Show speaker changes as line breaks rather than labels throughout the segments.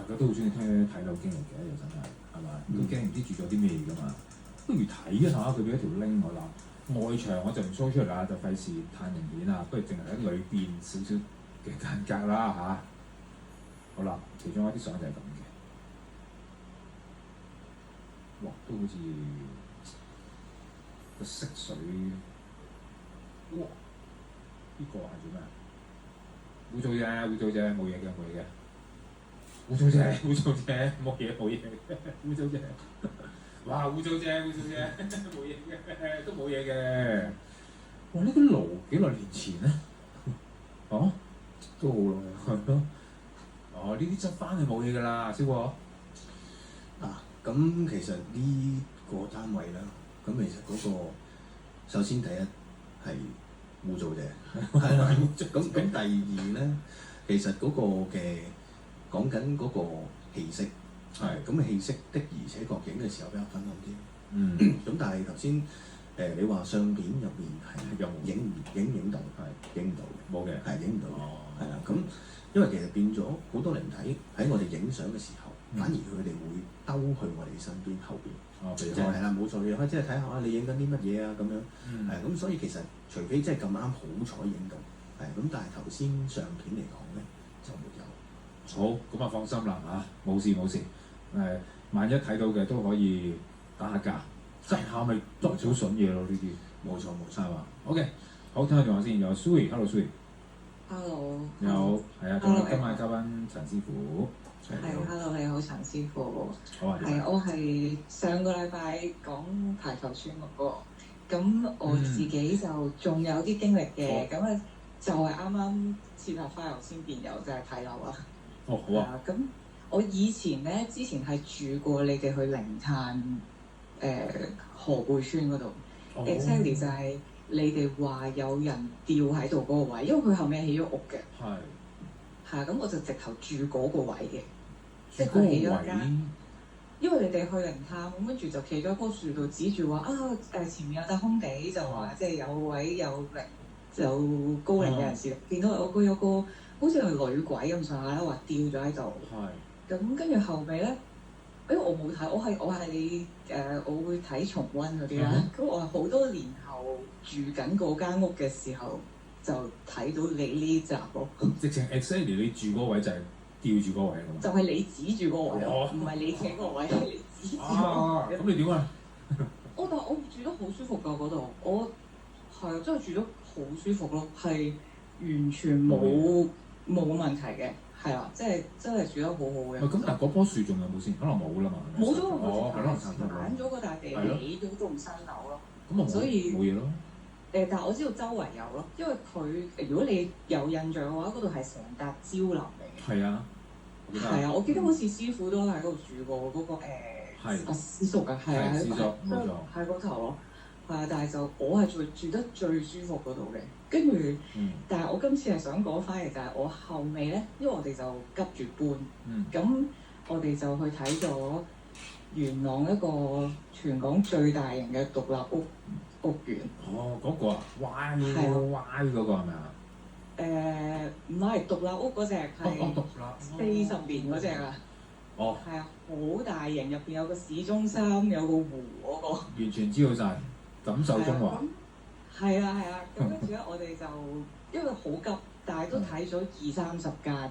家都好中意聽睇樓經歷嘅，又真係嘛？都驚唔知住咗啲咩㗎嘛？不如睇一下佢俾一條 link 我啦。外牆我就唔 show 出嚟啦，就費事太明顯啦。不如淨係喺裏邊少少嘅間隔啦嚇。好啦，其中一啲相就係咁嘅。哇，都好似個色水，哇！呢個係做咩？污糟啫，污糟啫，冇嘢嘅，冇嘢嘅。污糟啫，污糟啫，冇嘢冇嘢，污糟啫。哇！污糟啫，污糟啫，冇嘢嘅，都冇嘢嘅。哇！呢個爐幾耐年前咧？哦，
都好耐。
係咯。哦，呢啲執翻係冇嘢㗎啦，師傅。
咁其實呢個單位啦，咁其實嗰個首先第一係污糟啫，係啦。咁第二咧，其實嗰個嘅講緊嗰個氣息，係咁氣息的而且確影嘅時候比較昏暗啲。咁但係頭先你話相片入面係影唔到，係影唔到嘅，冇嘅，係影唔到嘅，係啦。咁因為其實變咗好多靈體喺我哋影相嘅時候，反而佢哋會兜去我哋身邊後邊。就係啦，冇錯，你可以即係睇下你影緊啲乜嘢啊咁樣。咁所以其實除非即係咁啱好彩影到，咁但係頭先相片嚟講咧就沒有。
好，咁啊放心啦嚇，冇事冇事。萬一睇到嘅都可以打下架，執下咪執少筍嘢咯呢啲。
冇錯
係嘛 ？OK， 好，聽下電話先。有 Sue，Hello
Sue。Hello。
有係啊，仲有今晚嘉賓陳師傅。
Hello， 你好，陳師傅。
好啊。
我係上個禮拜講排頭村嗰個，咁我自己就仲有啲經歷嘅，咁就係啱啱設立花油先變有，就係睇樓啦。
哦，好啊。
咁我之前係住過你哋去靈探河背村嗰度 ，exactly 就係你哋話有人吊喺度嗰個位，因為佢後面起咗屋嘅。係咁我就直頭住嗰個位嘅，即係佢起咗一間。因為你哋去靈探，咁跟住就企咗喺棵樹度指住話前面有笪空地，就話即係有位有高齡嘅人士，見到有個好似係女鬼咁上下啦，話吊咗喺度。咁跟住後尾咧，我冇睇，我係我會睇重溫嗰啲啦。咁我係好多年後住緊嗰間屋嘅時候，就睇到你呢集咯。
直情 exactly 你住嗰位就係吊住嗰位咁。
就係你指住嗰個位，唔係你企嗰個位，係你指住我。
咁你點啊？
但係我住得好舒服㗎嗰度，我係真係住得好舒服咯，係完全冇問題嘅，係啊，即係真係住得好好嘅。
咁但係嗰棵樹仲有冇先？可能冇啦嘛。
冇咗個可能鏟咗個大地，起咗棟新樓咯。
咁
所以
冇嘢咯。
但係我知道周圍有咯，因為佢如果你有印象嘅話，嗰度係成笪蕉林嚟嘅。
係啊。
係啊，我記得好似師傅都喺嗰度住過嗰個阿師叔啊，係啊，喺嗰頭咯。係啊，但係就我係住得最舒服嗰度嘅，跟住，但係我今次係想講翻嚟就係我後尾咧，因為我哋就急住搬，咁我哋就去睇咗元朗一個全港最大型嘅獨立屋苑。
哦，嗰個啊，Y 嗰個係咪啊？
唔係獨立屋嗰隻係40年嗰隻啊。
哦。係
啊，好大型，入邊有個市中心，有個湖嗰個。
完全知道晒，感受中華。
係啊，咁跟住咧，我哋就因為好急，但係都睇咗20-30間。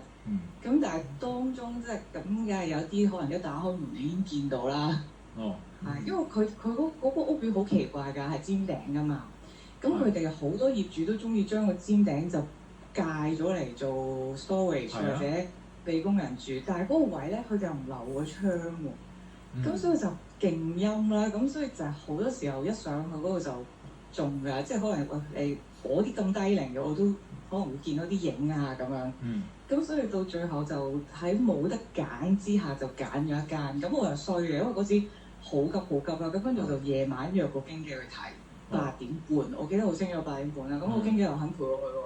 咁但係當中即係咁，梗係有啲可能一打開門你已經見到啦。
哦。
係，因為佢嗰個屋苑好奇怪㗎，係尖頂㗎嘛。咁佢哋好多業主都中意將個尖頂就界咗嚟做 storage 或者俾工人住，但係嗰個位咧，佢就唔留個窗喎。咁所以就勁陰啦。咁所以就係好多時候一上去嗰度就中㗎，即係可能我啲咁低齡嘅我都可能會見到啲影啊咁樣。咁所以到最後就喺冇得揀之下就揀咗一間。咁我又衰嘅，因為嗰時好急啦。咁跟住就夜晚約個經紀去睇8點半，我記得好清楚8點半啦。咁個經紀又肯陪我去喎。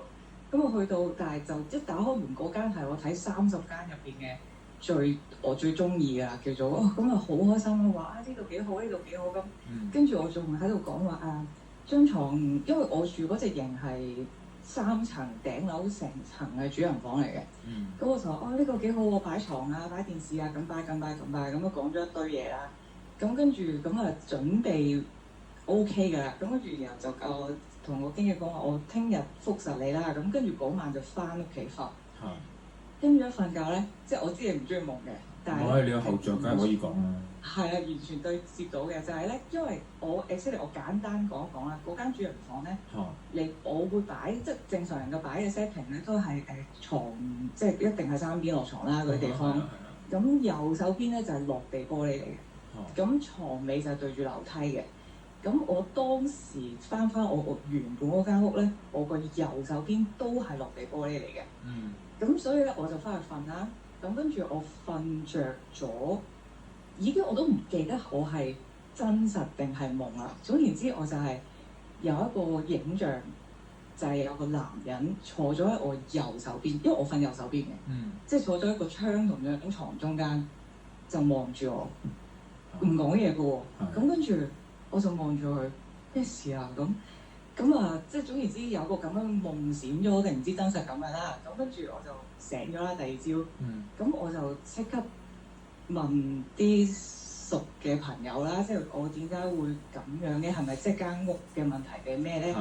咁我去到，但係就一打開門嗰間係我睇30間入邊嘅我最中意㗎，叫做咁啊好開心啊！話呢度幾好，呢度幾好咁。跟住我仲喺度講話張床，因為我住嗰隻型係3層頂樓成層嘅主人房嚟嘅。
嗯。
咁我就話：哦，呢個幾好喎，擺床啊，擺電視啊，咁擺咁樣講咗一堆嘢啦。咁跟住咁啊，準備 OK 㗎啦。咁跟住然後就同我經紀講話，我聽日覆實你啦。咁跟住嗰晚就翻屋企瞓。
係。
跟住一瞓覺咧，即係我知你唔中意夢嘅，但係
唔係你有後著，梗係可以講啦。
係啊，完全對接到嘅就係咧，因為我我簡單講一講啦，嗰間主人房咧，我會擺即係正常人嘅擺嘅 setting 咧，都係牀，即係一定係三邊落床啦嗰啲地方。咁右手邊咧就係落地玻璃嚟嘅，咁床尾就對住樓梯嘅。咁我當時翻我原本嗰間屋咧，我個右手邊都係落地玻璃嚟嘅。
嗯。
咁所以咧我就翻去瞓啦。咁跟住我瞓着咗，已經我都唔記得我係真實定係夢啦。總言之，我就係有一個影像，就係有個男人坐咗喺我右手邊，因為我瞓右手邊嘅，即係坐咗喺個窗同張牀中間，就望住我，唔講嘢嘅喎。咁跟住我就望住佢，咩事啊？咁啊，即係總言之有個咁樣夢閃咗定唔知真實咁樣啦。咁跟住我就醒咗啦，第二朝。咁我就即刻問啲熟嘅朋友啦，即係我點解會咁樣嘅？係咪即係間屋嘅問題定咩咧？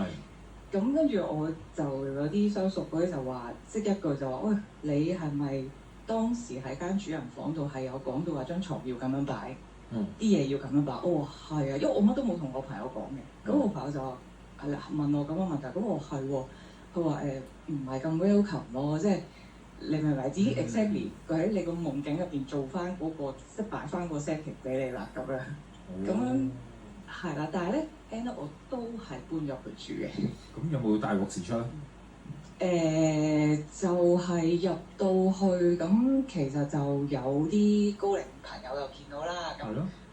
咁跟住我就有啲相熟嗰啲就話，即係一句就話：喂，你係咪當時喺間主人房度係有講到話張床要咁樣擺，啲嘢要咁樣擺？我話係啊，因為我乜都冇同我朋友講嘅。咁我朋友就話：係啦，問我咁嘅問題。咁我係喎。佢話唔係咁 welcome 咯，即係你明唔明？自己 exactly 佢喺你個夢境入邊做翻嗰個，即係擺翻個 setting 俾你啦咁樣。咁樣係啦，但係咧 end up 我都係搬入去住嘅。
咁有冇大鑊時出咧？
就係入到去咁，其實就有啲高齡朋友又見到啦。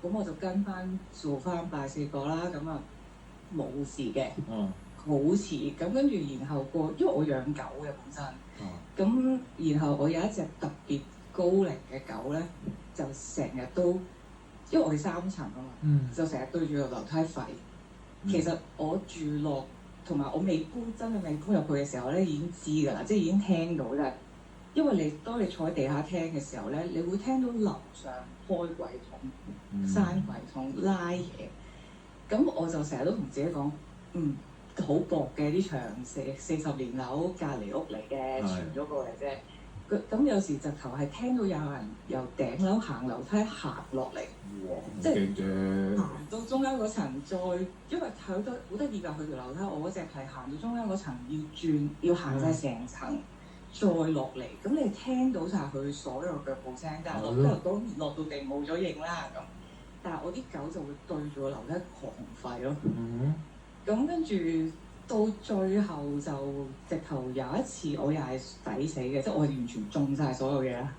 咁我就跟翻做翻拜四角啦。咁啊冇事嘅。好似咁跟住，然後因為我養狗嘅本身，咁然後我有一隻特別高齡嘅狗咧，就成日都，因為我哋3層啊嘛，就成日對住個樓梯吠。其實我住落同埋我真係未搬入去嘅時候咧，已經知㗎啦，即係已經聽到啦。因為當你坐喺地下聽嘅時候咧，你會聽到樓上開櫃桶、閂櫃桶、拉嘢。咁我就成日都同自己講，好薄嘅啲牆，40年樓隔離屋嚟嘅，傳咗過嚟啫。咁有時直頭係聽到有人由頂樓行樓梯行落嚟，即係行到中間嗰層再，因為好得意㗎，佢條樓梯我嗰隻係行到中間嗰層要轉，要行晒成層再落嚟。咁你聽到晒佢所有腳步聲，但係我都落到地冇咗影啦咁。但係我啲狗就會對住個樓梯狂吠咯。咁跟住到最後就直頭有一次我又係抵死嘅，即係我係完全中晒所有嘢啦。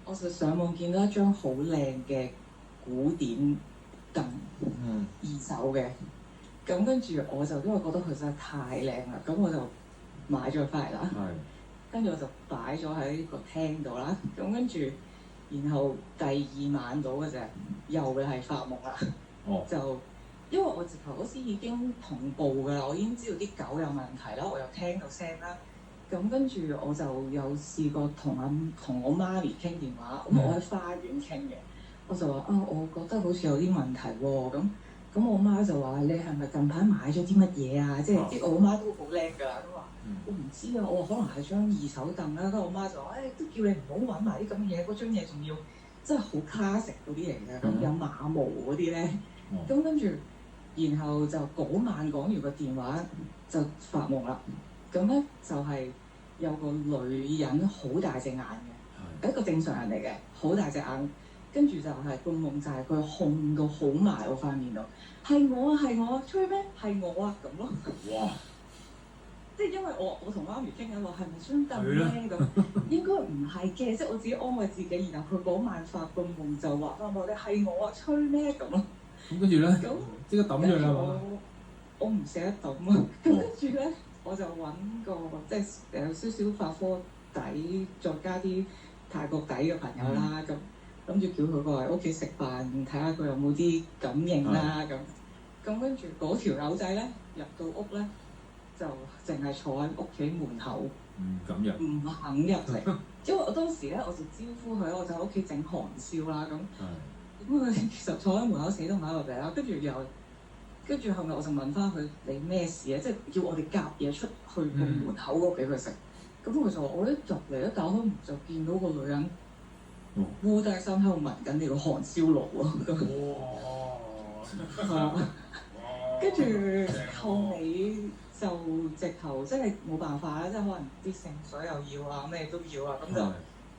我就上網見到一張好靚嘅古典凳，二手嘅。咁跟住我就因為覺得佢真係太靚啦，咁我就買咗佢翻嚟啦。跟住我就擺咗喺個廳度啦。咁跟住，然後第2晚到嘅啫，又係發夢啦。就因為我直頭嗰時已經同步㗎啦，我已經知道啲狗有問題啦，我又聽到聲啦。咁跟住我就有試過同我媽咪傾電話，咁我喺花園傾嘅，我就話我覺得好似有啲問題喎。咁我媽就話：你係咪近排買咗啲乜嘢啊？即係我媽都好叻㗎啦，都話我唔知啊，我話可能係張二手凳啦。跟住我媽就話：都叫你唔好揾埋啲咁嘅嘢，嗰張嘢仲要真係好 classic 嗰啲嚟嘅，咁有馬毛嗰啲咧。咁跟住。然後就嗰晚講完個電話就發夢啦。咁咧就係有個女人好大隻眼嘅，一個正常人嚟嘅，好大隻眼。跟住就係個夢就係佢控到好埋我塊面度，係我啊係我啊，吹咩？係我啊咁咯。哇！即係因為我同媽咪傾緊話係咪張凳咧咁，應該唔係嘅，即係我自己安慰自己。然後佢嗰晚發個夢就話翻我哋係我啊，吹咩咁咯。
咁跟住咧，即刻抌咗啦嘛！
我唔捨得抌啊！咁跟住咧，我就揾個即係有少少法科底，再加啲泰國底嘅朋友啦。咁諗住叫佢過嚟屋企食飯，睇下佢有冇啲感應啦。咁跟住嗰條友仔咧入到屋咧，就淨係坐喺屋企門口，
唔敢入。
唔肯入嚟。因為我當時咧，我就招呼佢，我就喺屋企整韓燒啦咁。咁佢其實坐喺門口死都唔喺度嚟啦，跟住後面我就問翻佢你咩事啊？即係叫我哋夾嘢出去個門口嗰度俾佢食。咁佢就話我一入嚟一打開門就見到個女人烏低身喺度聞緊你個韓燒爐啊！跟住後尾就直頭即係冇辦法啦，即係可能啲聖水又要啊，咩都要啊，咁就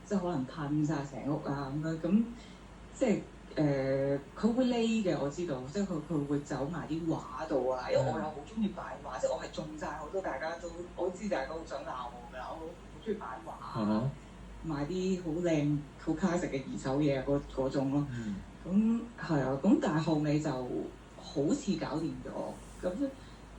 即係可能噴晒成屋啊咁樣，咁即係佢會匿嘅，我知道，即係佢會走埋啲畫度啊，因為我又好中意擺畫，即係我係中晒好多，大家都我知大家好想鬧我㗎，我好中意擺畫，買啲好靚好卡食嘅二手嘢嗰種咯。咁係啊，咁但係後尾就好似搞掂咗，咁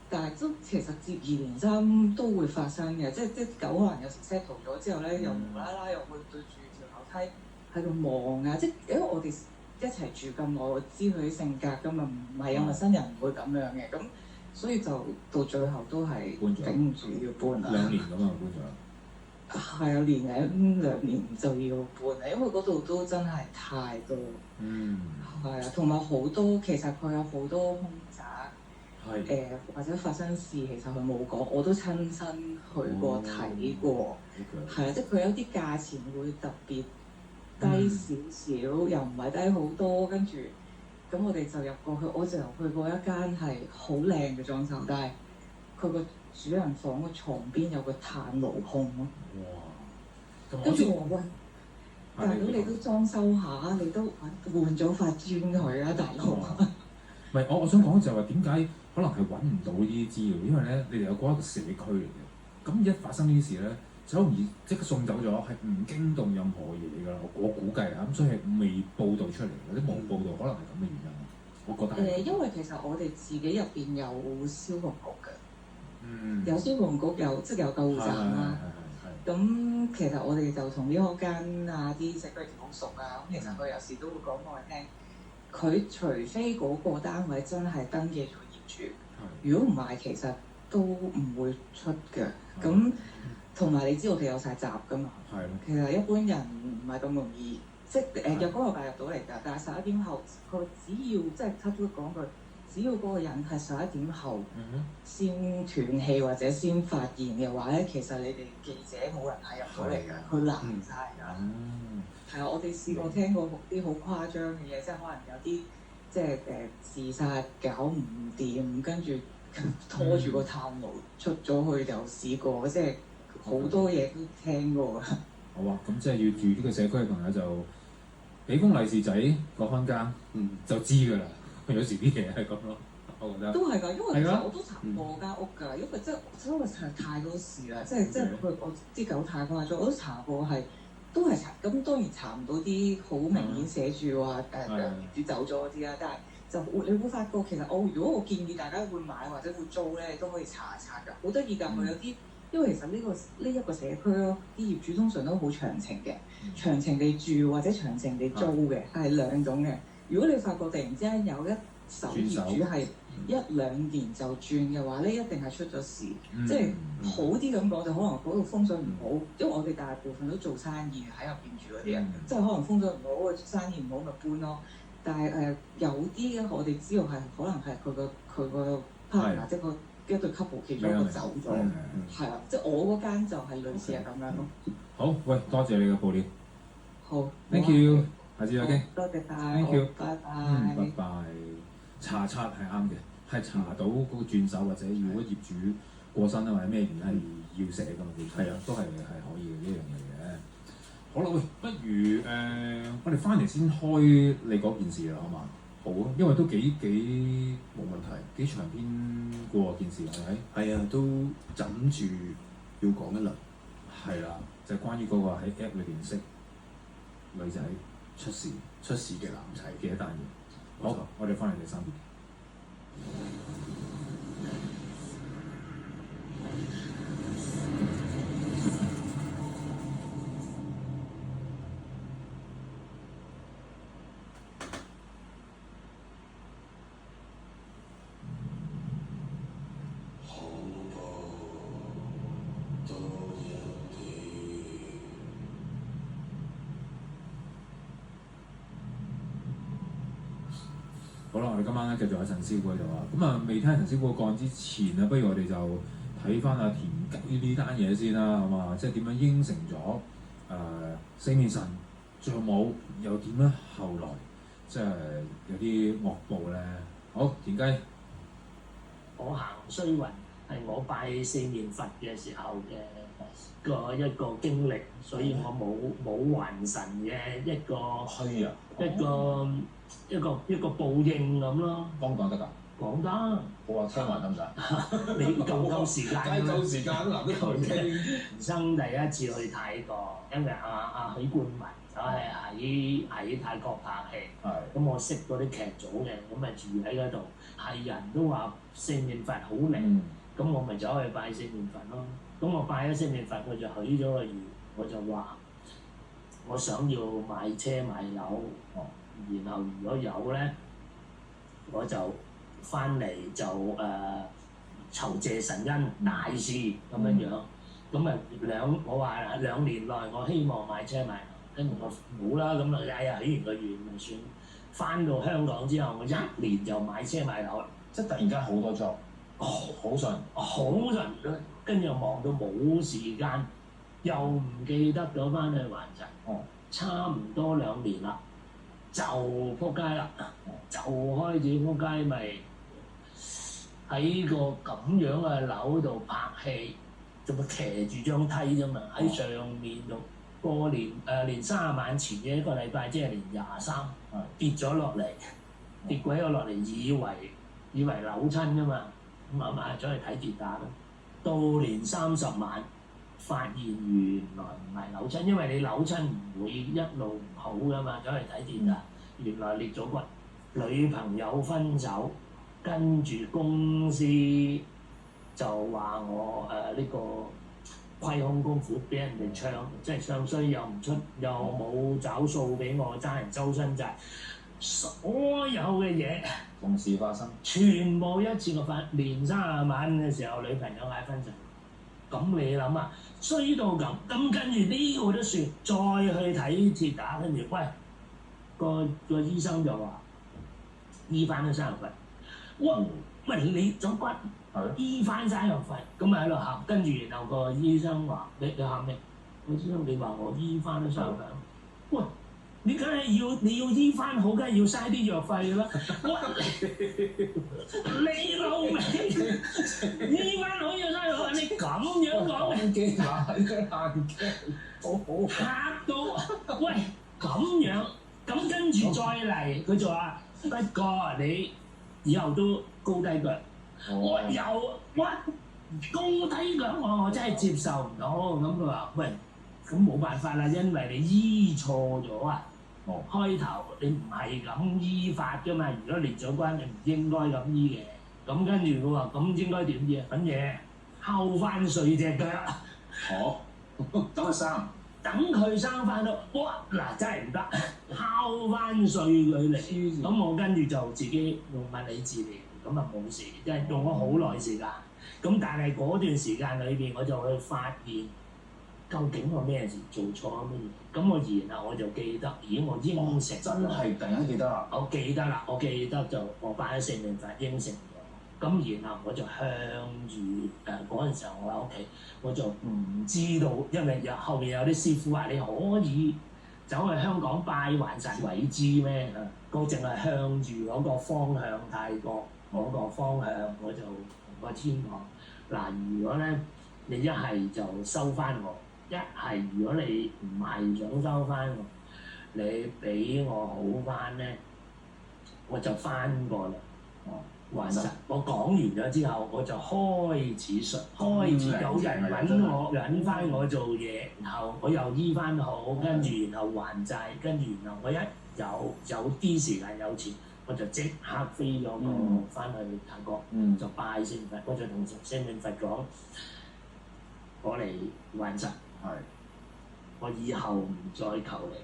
但係都其實接二連三都會發生嘅，即係狗可能有時 settle 咗之後咧，又無啦啦又會對住條樓梯喺度望啊，即係因為我哋一齊住咁耐，我知佢啲性格㗎嘛，唔係有陌生人唔會咁樣嘅，咁所以就到最後都係頂唔住要搬啦。
2年咁啊，搬咗。
係啊，年零2年就要搬啊，因為嗰度都真係太多。係啊，同埋好多其實佢有好多凶宅，或者發生事，其實佢冇講，我都親身去過睇過。係啊，即係佢有啲價錢會特別低少少，又唔係低好多，跟住咁我哋就入過去，我就去過一間係好靚嘅裝修，但係佢個主人房個床邊有個炭爐控咯。哇！跟住我喂，大佬你都裝修下，你都換咗塊磚佢啊，大佬。
唔係，我想講就係話點解可能係揾唔到呢啲資料，因為咧你哋有嗰一個社區嚟嘅，咁一發生呢啲事咧，就好容易即刻送走咗，係唔驚動任何嘢㗎啦。我估計啊，咁所以係未報導出嚟，或者冇報導，可能係咁嘅原因。我覺得
因為其實我哋自己入邊有消防局嘅，有消防局有即係有救護站啦。咁其實我哋就同呢個間啊啲社區好熟啊，咁其實佢有時都會講俾我聽，佢除非嗰個單位真係登記咗業主，如果唔係其實都唔會出嘅。咁同埋你知我哋有晒閘㗎嘛，其實一般人唔係咁容易，即係有嗰個介入到嚟㗎。但係11點後，佢只要即係偷偷講句，只要嗰個人係11點後先斷氣或者先發現嘅話咧，其實你哋記者冇人係入到嚟㗎，佢攔晒㗎。係啊，我哋試過聽過啲好誇張嘅嘢，即係可能有啲即係自殺搞唔掂，跟住拖住個炭爐出咗去，就試過，即係好多嘢都聽過㗎。
好啊，咁即係要住呢個社區嘅朋友就俾封利是仔嗰間間，就知㗎啦。有時啲嘢係咁咯，我覺得都係㗎，因為其實我都查過間屋㗎，因為因為實在太多事啦，即係我啲狗太誇張，我都查過係都係查，咁當然查唔到啲好明顯寫住話業主走咗嗰啲啦，但係就你會發覺其實如果我建議大家會買或者會租咧，都可以查一查㗎，好得意㗎，佢有啲因為其實呢一個社區咯，啲業主通常都好長情嘅，長情地住或者長情地租嘅係兩種嘅。如果你發覺突然之間有一手業主係1-2年就轉嘅話咧，一定係出咗事。即係好啲咁講，就可能嗰度風水唔好，因為我哋大部分都做生意喺入邊住嗰啲人，即係可能風水唔好，生意唔好咪搬咯。但係有啲嘅我哋知道係可能係佢個 partner，即係一對 couple 其中一個走咗，係啊，即係我嗰間就係類似係咁樣咯。好，喂，多謝你嘅報料。
好
，thank you。下次再傾。
多謝晒。
Thank you。
拜拜。
拜拜。查冊係啱嘅，係查到嗰個轉手或者如果業主過身啊或者咩原因係要寫㗎嘛，係啊，都係可以嘅呢樣嘢嘅。好啦，喂，不如我哋翻嚟先開你嗰件事啦，好嘛？好啊，因為都幾冇問題，幾長篇過件事係咪？
係啊，都枕住要講一輪。
係啦，就係關於嗰個喺 App 裏邊識女仔
出事嘅男仔
嘅一單嘢。好，我哋翻嚟第3邊。好啦，我哋今晚咧繼續喺陳師傅喺度啊。咁啊，未聽陳師傅講之前啊，不如我哋就睇翻阿田雞呢單嘢先啦，好嘛？即係點樣應承咗四面神做冇，又點咧？後來即係有啲惡報咧。好，田雞，
我行衰運係我拜四面佛嘅時候嘅一個經歷，所以我冇還神嘅一個
虛啊，
一個報應咁咯。
講唔講得㗎？
講得，
我話聽還得唔得？
你夠時間㗎嘛？
夠時間啦，都頭聽。
人生第一次去泰國，因為阿許冠文就係喺泰國拍戲，咁我識嗰啲劇組嘅，咁咪住喺嗰度，係人都話四面佛好靈，咁我咪走去拜四面佛咯。咁我拜咗四面佛，佢就許咗個願，我就話我想要買車買樓，然後如果有咧，我就翻嚟就酬謝神恩大事咁樣樣。咁啊我話2年內我希望買車買樓，跟住我冇啦，咁啊哎呀許完個願咪算。翻到香港之後，我1年就買車買樓啦。
即係突然間好多 job，好順，
好順，跟住又忙到冇時間，又唔記得咗翻去還神。差唔多2年啦，就撲街啦，就開始撲街，咪喺個咁樣嘅樓度拍戲，仲咪騎住張梯啫嘛，喺上面度過年年30晚前嘅1個禮拜，即係年23，跌咗落嚟，跌鬼咗落嚟，以為扭親㗎嘛，咁啊走去睇跌打咯，到年30晚。發現原來唔係扭親，因為你扭親唔會一路唔好噶嘛，走去睇跌打，原來裂咗骨，女朋友分手，跟住公司就話我呢個虧空公款俾人哋唱，即係唱衰又唔出，又冇找數俾我，爭人周身債，所有嘅嘢
同時發生，
全部一次過發，年30晚嘅時候，女朋友嗌分手。咁你諗啊，衰到咁跟住呢個都算，再去睇跌打，跟住喂個醫生就話醫翻都生肉肺，哇！喂你種骨醫翻生肉肺，咁咪喺度喊，跟住然後個醫生話你喊咩？個醫生你話我醫翻都生肉肺，喂！你梗係你要醫翻好，梗係要嘥啲藥費啦！你老味，醫翻好要嘥藥費，你咁樣講，嚇到！喂，咁樣，咁跟住再嚟，佢就話不過你以後都高低腳，我又高低腳我真係接受唔到，咁佢話喂，咁冇辦法啦，因為你醫錯咗啊！開頭你唔係咁醫法㗎嘛，如果裂咗骨你唔應該咁醫嘅，咁跟住佢話咁應該點醫啊？揾嘢敲翻碎隻腳，
等佢生，
等佢生翻到，哇嗱真係唔得，敲翻碎佢嚟，咁我跟住就自己用物理治療，咁啊冇事，即係用咗好耐時間，咁但係嗰段時間裏邊我就去發現。究竟我咩事做錯乜嘢？咁我然後我就記得，咦我應承
真係突然間記得啦！
我記得就我拜咗四面佛應承咗，咁然後我就向住嗰陣時候我喺屋企，我就唔知道，因為後面有啲師傅話你可以走去香港拜還神位知咩？我淨係向住嗰個方向泰國嗰個方向，我就同個天講嗱，如果咧你一係就收翻我。一係如果你唔係想收翻我，你俾我好翻咧，我就翻過嚟還神。我講完咗之後，我就開始開始有人揾翻我做嘢，然後我又醫翻好，跟住然後還債，跟住然後我一有啲時間有錢，我就即刻飛咗個翻去泰國，就拜四面佛，我就同四面佛講，我嚟還神。我以後唔再求你，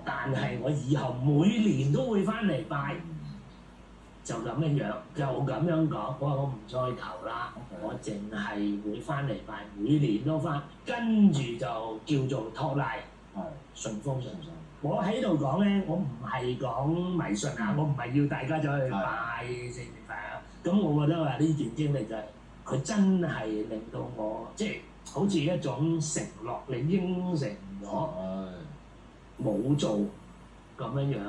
但係我以後每年都會翻嚟拜，就咁樣，就咁樣講。我話我唔再求啦，我淨係會翻嚟拜，每年都翻，跟住就叫做托賴，順風順水。我喺度講咧，我唔係講迷信啊，我唔係要大家走去拜聖誕快啊。咁我覺得話呢段經歷就係、佢真係令到我即係好似一種承諾，你應承咗冇做咁樣樣。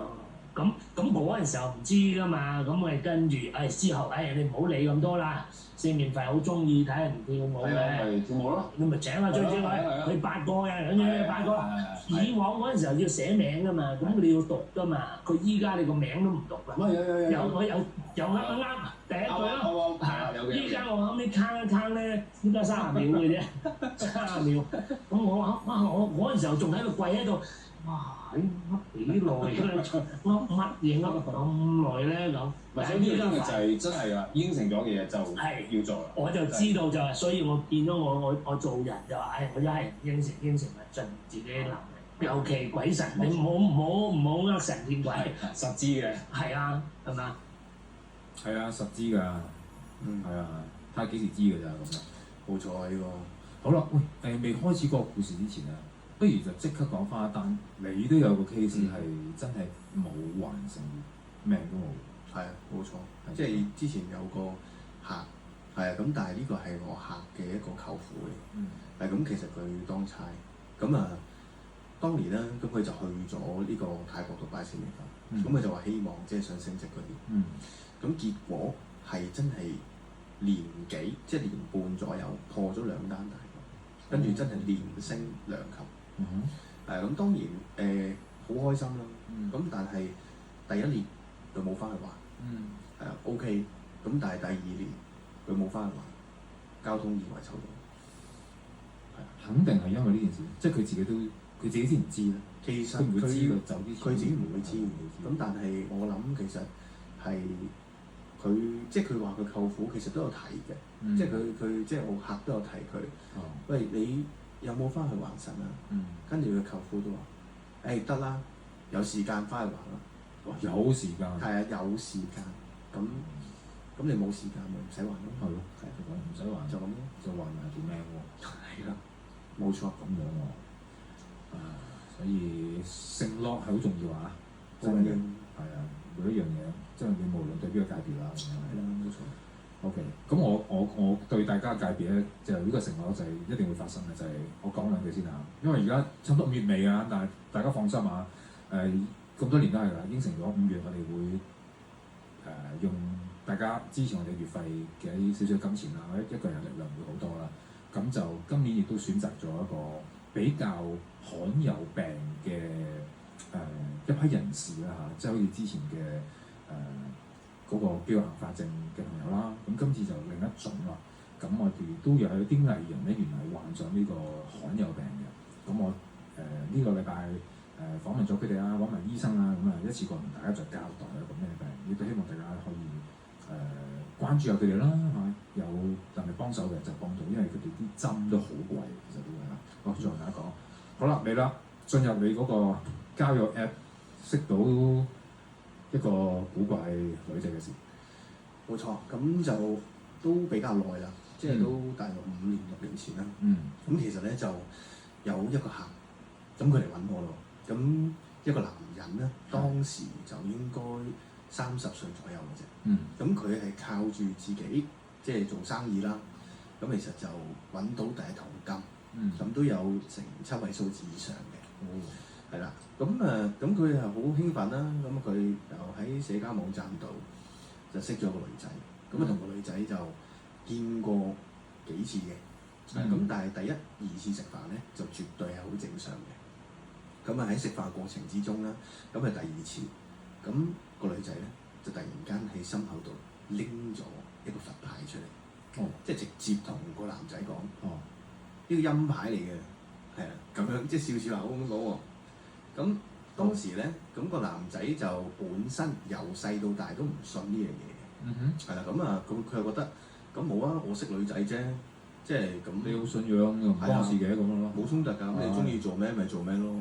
咁嗰陣時候唔知噶嘛，咁我哋跟住之後你唔好理咁多啦。四面佛好中意睇人跳舞嘅，
跳舞咯，
你咪請最主要佢8個嘅，咁樣8個。以往嗰陣時候要寫名噶嘛，咁你要讀噶嘛。佢依家你個名都唔讀啦。有啱第一句咯。依家我後尾攤一攤咧，依家30秒嘅啫，30秒。咁我嗰陣時候仲喺度跪喺度。哇！噏幾耐㗎？噏乜嘢噏咁耐咧咁？
咪所以呢個經歷就係真係啊，應承咗嘅嘢就要做啦。
我就知道就係，所以我見到我做人就話，我一係應承咪盡自己能力。尤其鬼神，你唔好呃神見鬼，
實知嘅。
係啊，係咪啊？
係啊，實知㗎。係啊，睇下幾時知㗎咋咁啊？
冇錯啊，呢個。
好啦，喂，未開始個故事之前啊，不如就即刻講翻一單，你都有個 case 係真係冇還成，命都冇。
係啊，冇錯，即係之前有個客係啊，咁但係呢個係我客嘅一個舅父嚟，咁其實佢當差，咁當年咧，咁佢就去咗呢個泰國度拜4面佛，咁佢就話希望即係想升職嗰啲，咁結果係真係年幾，即係年半左右破咗2單大過，跟住真係連升2級，咁當然好開心啦，咁但係第1年佢冇翻去還，OK，咁但係第2年佢冇翻去還，交通意外抽到，
肯定係因為呢件事，即係佢自己知唔知咧？
其實
佢唔會知佢走之前，
佢自己唔會知，咁但係我諗其實係佢即係佢話佢舅父其實都有提嘅，即係佢即係我客都有提佢，喂，你有冇翻去還神啊？跟住佢舅父都話：得啦，有時間翻去還啦。
有時間。
係啊，有時間。咁你冇時間咪唔使還咯。
係咯，佢講唔使還
就咁咯，
就還埋條命喎。
係啦，冇錯
咁樣喎。所以承諾係好重要啊！
真嘅。
係啊，每一樣嘢，即係你無論對邊個界別啦，咁樣
係啦，冇錯。
OK，咁我對大家嘅界別咧，就呢個承諾就係一定會發生嘅，就係我講兩句先嚇。因為而家差唔多5月尾啊，但係大家放心啊，咁多年都係啦，應承咗5月我哋會用大家支持我哋月費嘅一啲少少金錢啦，或者一個人力量會好多啦。咁就今年亦都選擇咗一個比較罕有病嘅一批人士啦嚇，即係好似之前嘅嗰個肌肉硬化症嘅朋友啦。咁今次就另一種啦。咁我哋都有啲藝人咧，原來係患上呢個罕有病嘅。咁我呢個禮拜訪問咗佢哋啊，揾埋醫生啊，咁一次過同大家再交代一個咩病，亦都希望大家可以關注下佢哋啦嚇，有能力幫手嘅就幫到，因為佢哋啲針都好貴，其實都係啦。好，再同大家講，好啦，你啦，進入你嗰個交友 app， 識到一個古怪女仔嘅事。
冇錯，咁就都比較耐啦，即係都大約5年6年前啦。咁其實咧就有一個客，咁佢嚟揾我咯。咁一個男人咧，當時就應該30歲左右嘅啫。咁佢係靠住自己即係做生意啦。咁其實就揾到第一桶金，咁都有成7位數字以上嘅。係啦，咁佢係好興奮啦。咁佢又喺社交網站度就識咗個女仔，咁同個女仔就見過幾次嘅。咁但係第1、2次食飯咧，就絕對係好正常嘅。咁喺食飯過程之中啦，咁第2次，咁個女仔咧就突然間喺心口度拎咗一個佛牌出嚟，即係直接同個男仔講：呢個陰牌嚟嘅，係啊，咁樣即係笑笑口咁講喎。咁當時咧，咁個男仔就本身由細到大都唔信呢樣嘢嘅，係啦，咁佢又覺得咁冇啊，我識女仔啫。即係咁，
你好信仰又唔關事嘅咁樣咯，
冇衝突㗎。咁你中意做咩咪做咩咯。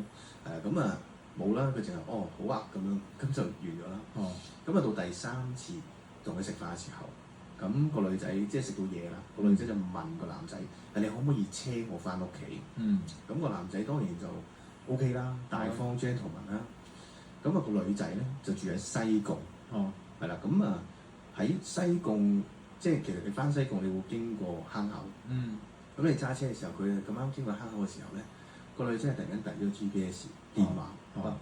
咁冇啦，佢淨係好啊咁樣，咁就完咗啦。咁到第3次同佢食飯嘅時候，咁個女仔即係食到嘢啦，個女仔就問個男仔：你可唔可以車我翻屋企？咁個男仔當然就 OK 啦，大方 gentleman 啦。咁啊個女仔咧就住喺西貢，
哦，
係啦。咁啊喺西貢，即係其實你翻西貢，你會經過坑口。
嗯，
咁你揸車嘅時候，佢咁啱經過坑口嘅時候咧，個女仔係突然間遞咗 GPS 電話，話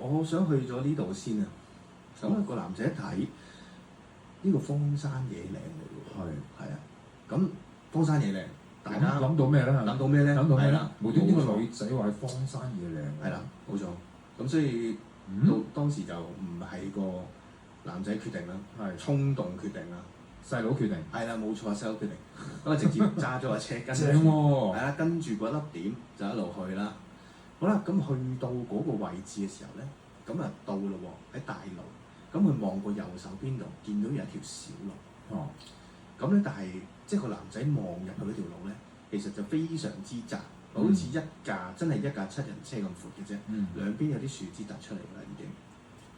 我想去咗呢度先啊。咁啊個男仔一睇，呢個荒山野嶺嚟喎。係啊。咁荒山野嶺，大家
諗到咩咧？
諗到咩咧？
諗到咩咧
係啦？
無端端個女仔話係荒山野嶺。
係啦，冇錯。咁所以到當時就唔係個男仔決定啦，
係
衝動決定啦。
細佬決定。
係啦，冇錯，細佬決定。咁啊，直接揸咗架車跟住，
正喎。
係啦，跟住嗰粒點就一路去啦。好啦，咁去到嗰個位置嘅時候咧，咁啊到咯喎，喺大路。咁佢望過右手邊度，見到有一條小路。
哦。
咁咧，但係即係個男仔望入去嗰條路咧，其實就非常之窄，好似一架真係一架7人車咁闊嘅啫。兩邊有啲樹枝突出嚟啦，已經。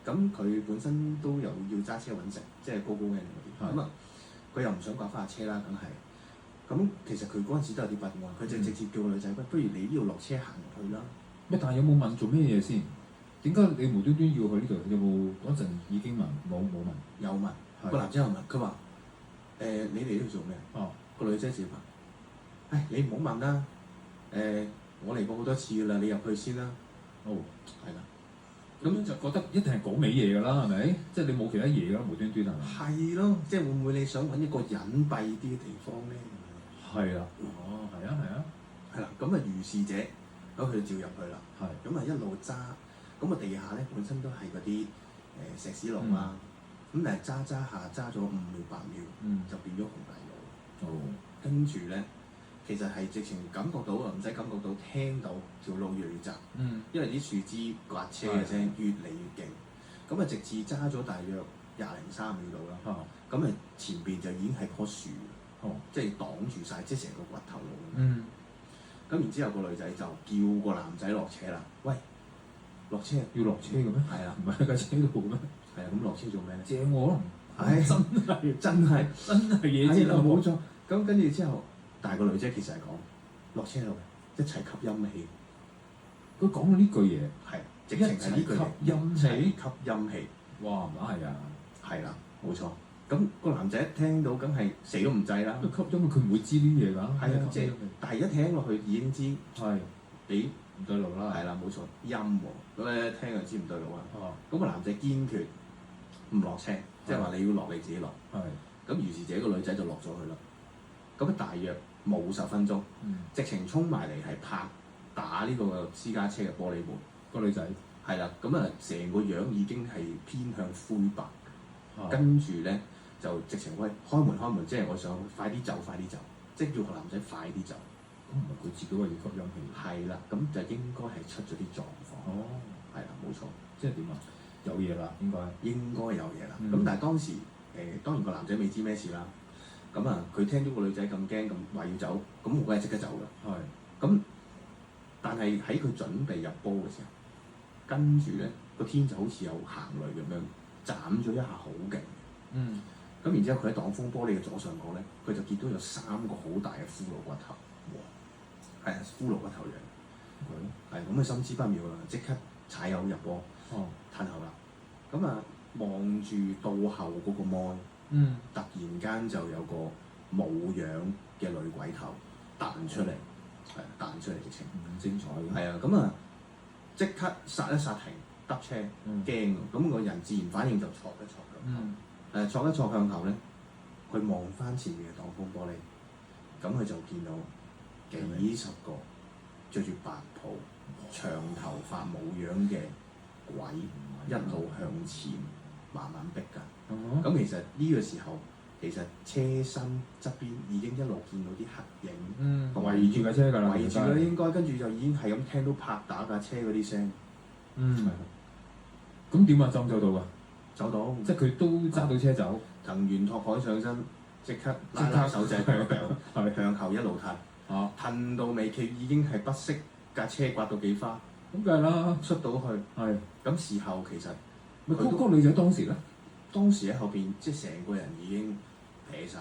咁佢本身都有要揸車揾食，即係高高嘅嗰啲。咁啊，佢又唔想刮翻架車啦，梗係。咁其實佢嗰陣時都有啲不安，佢就直接叫個女仔，不如你呢度落車行入去啦。
咩？但係有冇問做咩嘢先？點解你無端端要去呢度？有冇嗰陣已經問？冇問。
有問。個男仔又問，佢話：你嚟呢度做咩？
哦。
個女仔就話：唉，你唔好問啦。我嚟過好多次㗎啦，你入去先啦。
哦，
係啦。
咁樣就覺得一定係講尾嘢㗎啦，係咪？即係你冇其他嘢㗎啦，無端端係咪？
係咯，即係會唔會你想揾一個隱蔽啲嘅地方咧？
係啦。哦，係啊，係啊。
係啦，咁啊如是者，咁佢就照入去啦。
係。
咁啊一路揸，咁啊地下咧本身都係嗰啲石屎路啦。咁但係揸咗5秒8秒，就變咗紅泥路。
哦。
跟住咧，其實係直情感覺到啊，唔使感覺到，聽到條路越嚟越窄。因為啲樹枝刮車嘅聲越嚟越勁。咁啊直至揸咗大約20-30秒度啦。咁啊前邊就已經係棵樹，即係擋住晒，即係成個掘頭路。咁然之後個女仔就叫個男仔落車啦。喂，落車
要落車嘅咩？
係啊，
唔係喺架車度咩？
係啊，咁落車做咩咧？
正喎，
係真係嘢知啦，冇錯。咁跟住之後，但係個女仔其實係講落車度一齊吸陰氣。
佢講到呢句嘢，
係直情係呢句嘢，
吸陰氣，
吸陰氣。
哇，唔係啊！
係啦，冇錯。咁個男仔一聽到，梗係死都唔制啦。
吸陰佢唔會知呢啲嘢㗎。
係啊，即係，但係一聽落去已經知
係
你
唔對路啦。
係啦，冇錯，陰喎。咁咧聽就知唔對路啊。咁個男仔堅決唔落車，即係話你要落你自己落。
係。
咁於是者個女仔就落咗去啦。咁大約冇10分鐘，直情衝埋嚟係拍打呢個私家車嘅玻璃門。
個女仔
係啦，咁啊成個樣已經係偏向灰白。跟住咧就直情喂開門，即係我想快啲走，即係叫個男仔快啲走。
咁唔係佢自己話要吸陰氣。
係啦，咁就應該係出咗啲狀況。
哦，
係啦，冇錯。
即係點啊？有嘢啦，應該
有嘢啦。咁但係當時當然個男仔未知咩事啦。咁啊，佢聽到個女仔咁驚咁話要走，咁我梗係即刻走㗎。係。咁但係喺佢準備入波嘅時候，跟住咧個天就好似有行雷咁樣斬咗一下好勁。咁然之後佢喺擋風玻璃嘅左上角咧，佢就見到有3個好大嘅骷髏骨頭。哇！係啊，骷髏骨頭樣。係咁佢心知不妙啦，即刻踩油入波。褪後啦。咁啊，望住倒後嗰個摩。突然間就有個冇樣嘅女鬼頭彈出嚟，彈出嚟直情
唔精彩嘅。
係啊，咁啊即刻剎一剎停，得車，驚咁個人自然反應就挫一挫向後，挫一挫向後咧，佢望翻前面嘅擋風玻璃，咁佢就見到幾十個着住白袍、長頭髮冇樣嘅鬼一路向前慢慢逼緊。咁其實呢個時候，其實車身側邊已經一路見到啲黑影，
圍住架車㗎啦，
圍住啦應該，跟住就已經係咁聽到拍打架車嗰啲聲。
咁點啊？走唔走到㗎？
走到，
即係佢都揸到車走。
藤原拓海上身，即刻拉手掣向後一路褪，褪到尾，佢已經係不惜架車刮到幾花。
咁梗係啦，
出到去。係。咁事後其實，
嗰個女仔當時咧？
當時喺後邊，即係成個人已經撇晒，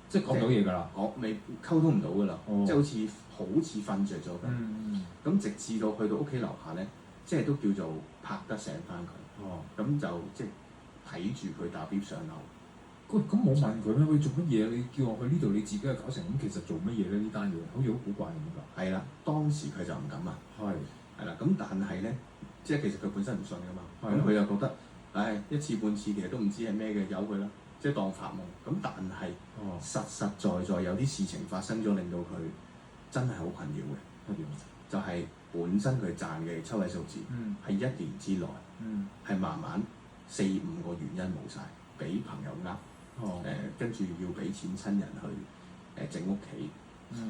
即係講到嘢㗎啦。
我未溝通唔到㗎啦，
哦
即係好似瞓着咗咁。咁直至到去到屋企樓下咧，即係都叫做拍得醒翻佢。
哦。
咁就即係睇住佢搭 lift 上樓。
咁冇問佢咩？喂，做乜嘢？你叫我去呢度，你自己又搞成咁，其實做乜嘢咧？呢單嘢好似好古怪咁㗎。
係啦，當時佢就唔敢啊。係啦，咁但係咧，即係其實佢本身唔信㗎嘛。咁佢又覺得，唉，一次半次其實都唔知係咩嘅，由佢啦，即係當發夢。咁但係實實在在有啲事情發生咗，令到佢真係好困擾嘅。
係點？
就係本身佢賺嘅7位數字，係1年之內，係慢慢4、5個原因冇晒，俾朋友跟住要俾錢親人去整屋企，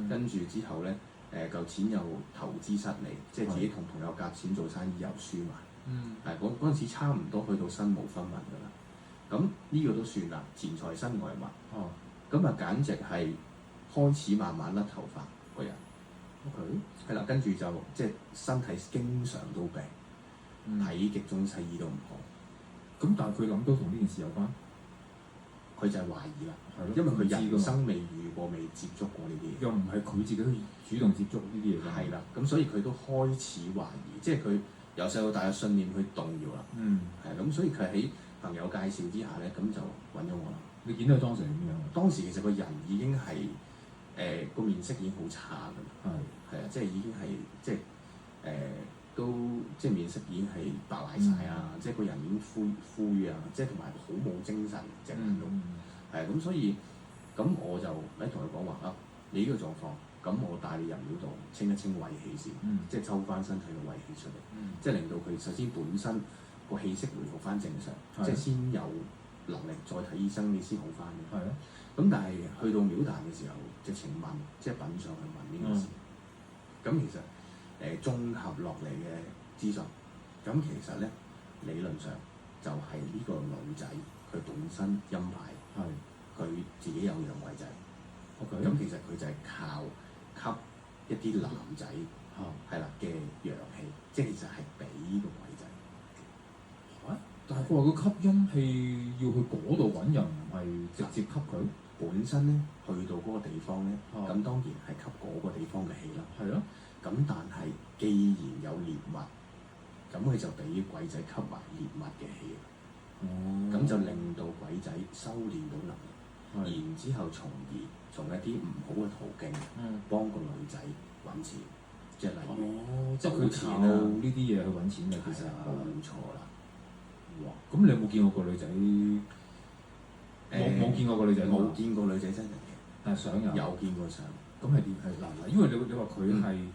跟住之後咧嚿錢又投資失利，即係自己同朋友夾錢做生意又輸埋，嗰陣時差唔多去到身無分文㗎啦。咁呢個都算啦，錢財身外物。咁啊簡直係開始慢慢甩頭髮個人。係啦，跟住就即係身體經常都病，睇極中西醫都唔好。
咁但係佢諗到同呢件事有關，
佢就係懷疑啦。
係咯，
因為佢人生未遇過、未接觸過呢啲嘢，
又唔係佢自己去主動接觸呢啲嘢㗎。
係啦，咁所以佢都開始懷疑，即係佢由細到大嘅信念去動搖啦。係咁，所以佢喺朋友介紹之下咧，咁就揾咗我啦。
你見到佢當時係點樣？
當時其實個人已經係個面色已經好差㗎啦。係啊，即係已經係即係都即係面色已經係白賴晒啊！即係個人已經灰啊！即係同埋好冇精神，隻眼都係咁，所以咁我就同佢講話啊，你呢個狀況，咁我帶你入廟度清一清胃氣先，即係抽翻身體嘅胃氣出嚟，即係令到佢首先本身個氣息回復翻正常，即係先有能力再睇醫生，你先好翻嘅。
係啊。
咁但係去到廟壇嘅時候，直情問，即係品上去問呢件事。咁其實綜合落嚟嘅資訊，咁其實咧理論上就係呢個女仔佢本身陰牌，佢自己有陽鬼仔。咁其實佢就係靠吸一啲男仔係啦嘅陽氣，即係其實係俾呢個鬼仔。
但係佢話佢吸陰氣要去嗰度揾人，唔係直接吸佢。
本身咧去到嗰個地方咧，咁當然係吸嗰個地方嘅氣啦。
係咯。
咁但係既然有獵物，咁佢就俾鬼仔吸埋獵物嘅氣。咁就令到鬼仔修練到能力，然之後從一啲唔好嘅途徑幫個女仔揾錢，即係例如
即係佢靠呢啲嘢去揾錢嘅，其實
冇錯啦。
哇！咁你有冇見過個女仔？冇見過個女仔。
冇見過女仔真人嘅，
但係相
有見過相。
咁係點？係嗱，因為你話佢係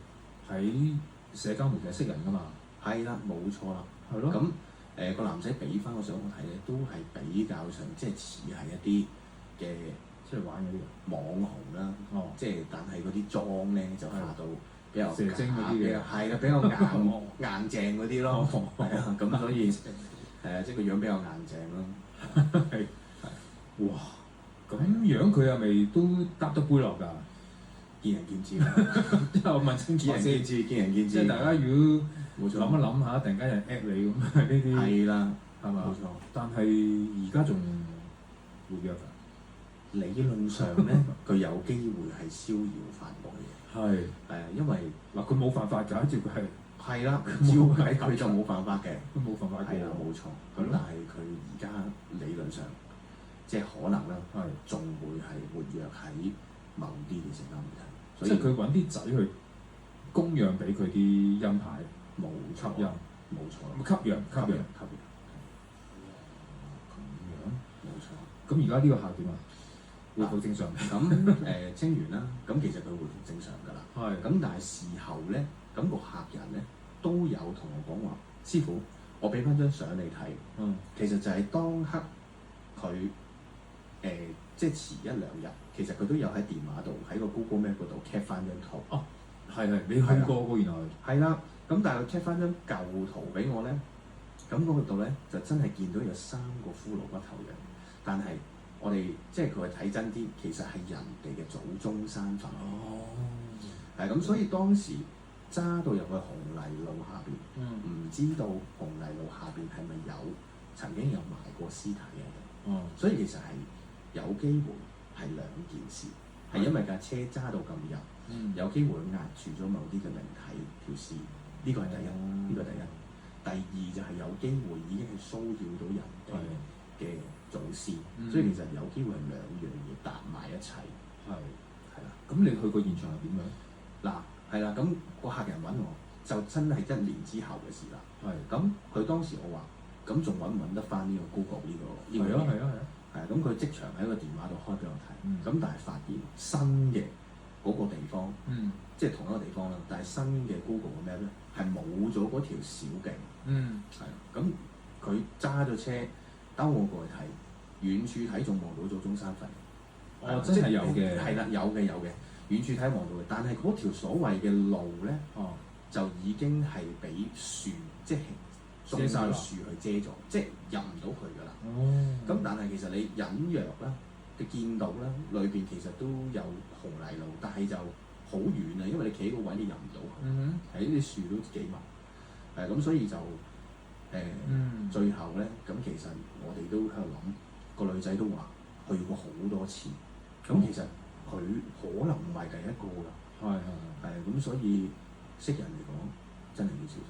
喺社交媒體識人㗎嘛。係
啦，冇錯啦。
係咯。
咁個男仔俾翻個相我睇咧，都係比較上即係似係一啲嘅
即係玩嗰啲
網紅啦。即係但係嗰啲妝咧就化到比較
蛇精嗰啲嘅。
係啦，比較硬淨嗰啲咯。係啊，咁所以即係個樣比較硬淨咯。
係。哇！咁樣佢係咪都搭得杯落㗎？
見仁見智啦。
即係我問清楚先。
見仁見智。
即係大家如果
冇錯
諗一諗下，突然間有人 at 你咁，呢啲
係啦，
係嘛？
冇錯。
但係而家仲活躍㗎。
理論上咧，佢有機會係逍遙法外嘅。係因為
嗱佢冇犯法㗎，照佢係。
係啦，照計佢就冇犯法嘅。
佢冇犯法嘅。
係啦，冇錯。咁但係佢而家理論上，即係可能啦，仲會係活躍喺某啲嘅社交媒體。
即係佢揾啲仔去供養俾佢啲陰牌，
冇
吸陰，
冇錯。
吸陽。
咁樣，冇錯。
咁而家呢個客點啊？恢復正常。
咁清完啦，咁其實佢恢復正常㗎啦。咁但係事後咧，咁個客人咧都有同我講話，師傅，我俾翻張相你睇。其實就係當刻佢即係遲一兩日，其實佢都有喺電話度喺個 Google Map 嗰度 cap 翻張圖。
你去過喎原來。
係啦，咁但係佢 cap 翻張舊圖俾我咧，咁嗰度咧就真係見到有3個骷髏骨頭人，但係我哋即係佢睇真啲，其實係人哋嘅祖宗山墳。係咁，所以當時揸到入去紅泥路下邊，唔知道紅泥路下邊係咪曾經有埋過屍體喺度。所以其實係有機會係兩件事，係因為架車揸到咁入，有機會壓住咗某啲嘅靈體條線，呢個係第一，呢個第一。第二就係有機會已經係騷擾到人哋嘅祖先，所以其實有機會係兩樣嘢搭埋一齊。係啦。
咁你去個現場係點樣？
嗱，係啦，咁個客人揾我就真係1年之後嘅事啦。咁佢當時我話，咁仲揾唔揾得翻呢個 Google 呢個？係啊，咁佢即場喺個電話度開俾我睇，咁但係發現新嘅嗰個地方，即係同一個地方啦，但係新嘅 Google 嘅 map 咧係冇咗嗰條小徑。咁佢揸咗車兜我過去睇，遠處睇仲望到咗中山墳。
真係有嘅。
係啦，有嘅，遠處睇望到嘅，但係嗰條所謂嘅路咧，就已經係俾樹即係種咗樹去遮咗，即係入唔到去㗎啦。咁但係其實你隱約啦，你見到啦，裏邊其實都有紅泥路，但係就好遠啊，因為你企喺個位你入唔到去，喺啲樹都幾密。咁所以就最後咧，咁其實我哋都喺度諗，個女仔都話去過好多次，咁其實佢可能唔係第一個㗎。咁所以識人嚟講，真係要小心。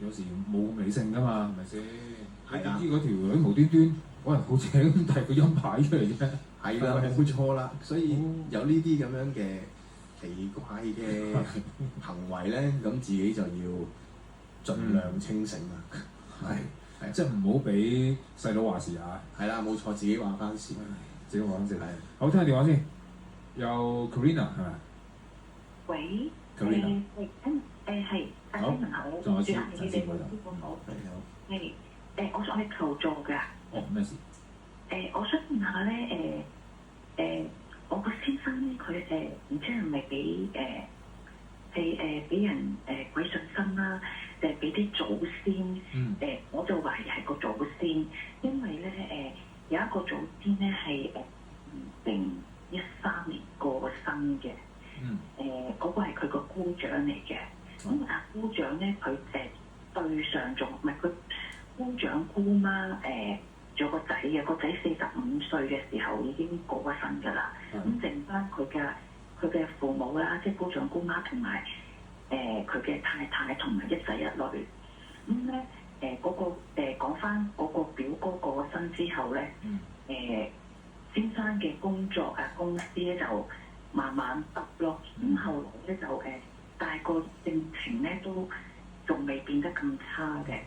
有時冇咁理性㗎嘛，係咪先？
係啊，
呢條女無端端可能好正咁遞個音牌出嚟啫。
係啦，冇錯啦。所以有呢啲咁樣嘅奇怪嘅行為咧，咁自己就要盡量清醒啦。
即係唔好俾細佬話事啊！
係啦，冇錯，自己話翻事，
自己話翻事。好，聽下電話先。有 Karina 係咪？
喂。
Karina。
係。
好。仲有陳師傅
好。係。我想去求助㗎。
咩事？
我想問下咧，我個先生咧，佢唔知係咪俾人鬼上身啦，定係俾啲祖先？我就懷疑係個祖先，因為咧有一個祖先咧係2013年過身嘅。嗰個係佢個姑丈嚟嘅。咁姑丈咧，佢對上仲唔係佢姑丈姑媽仲有個仔嘅，個仔45歲嘅時候已經過咗身㗎啦。咁剩翻佢嘅父母啦，即係姑丈姑媽同埋佢嘅太太同埋一仔一女。咁咧嗰個講翻嗰個表哥過咗身之後咧，先生嘅工作公司咧就慢慢耷咯。咁後來咧就但係個性情咧都仲未變得咁差嘅。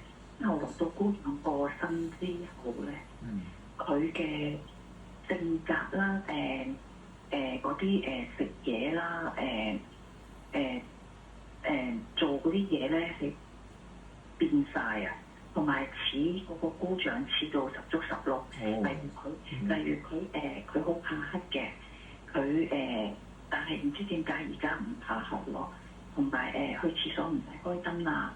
後來到姑丈過身之後咧，佢嘅性格啦，嗰啲食嘢啦，做嗰啲嘢咧係變晒啊，同埋似嗰個姑丈似到十足十咯。例如佢好怕黑嘅，佢但係唔知點解而家唔怕黑咯，同埋去廁所唔使開燈啊，